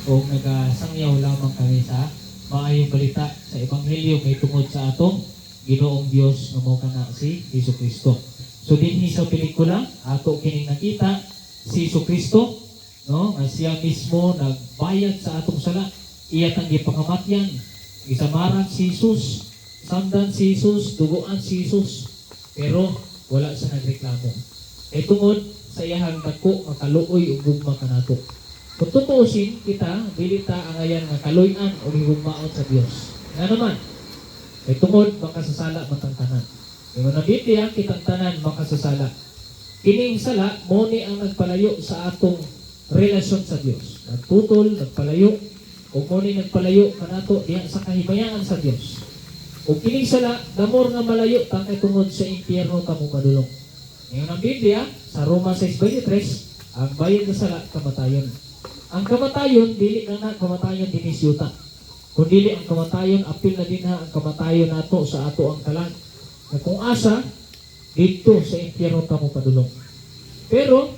o nagasangyaw lamang kami sa maayong balita sa Ebanghelyo may tungod sa atong Ginoong Dios nga mao kana si Jesucristo. So dinhi sa pelikula ato kining nakita si Jesucristo, no, nga siya mismo nagbayad sa atong sala, iya tang gipangamatyan, gisamaran si Jesus, samdan si Jesus, duguan si Jesus, pero wala sa nagreklamo. E tungod sa iyahang dako makaluoy ug gugma kanato. Kung tutuusin kita, dili ta ang ayan nga kaluy-an o higugmaon sa Dios. Nga naman, ay tungod makasasala matang tanan. Yung nabibigyan kitang tanan makasasala. Kining sala, mo ni ang nagpalayo sa atong relasyon sa Dios. Nagtutol, nagpalayo, o mo ni nagpalayo kanato diyan sa kahimayangan sa Dios. O kining sala, damor nga malayo tangkay tungod sa impyerno kamo madulong. Ngayon ang Biblia, sa Roma 6:23, ang bayad sa sala, kamatayon. Ang kamatayon, dili na kamatayon dinisyuta. Kung dili ang kamatayon, apil na din ang kamatayon nato sa ato ang kalan. Na kung asa, dito sa impyerno kamo padulong. Pero,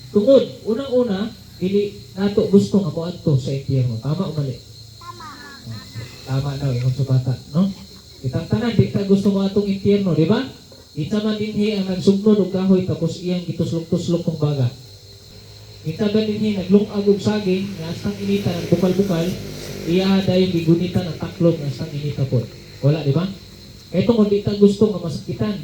tungod, unang-una, dili nato gusto nga moadto sa impyerno. Tama o mali? Tama daw, yung subata, no? Kitang tanan, di ka gusto mo atong impyerno, di ba? Ita man dinhi ang nagsugnod og kahoy tapos iyang gituslok-tuslok kong baga. Ita ba dinhi naglungag og saging nga astang inita ng bukal-bukal, iya dayon gigunita ng taklog nga astang inita po. Wala, di ba? Ito kung di ta gusto nga masakitan,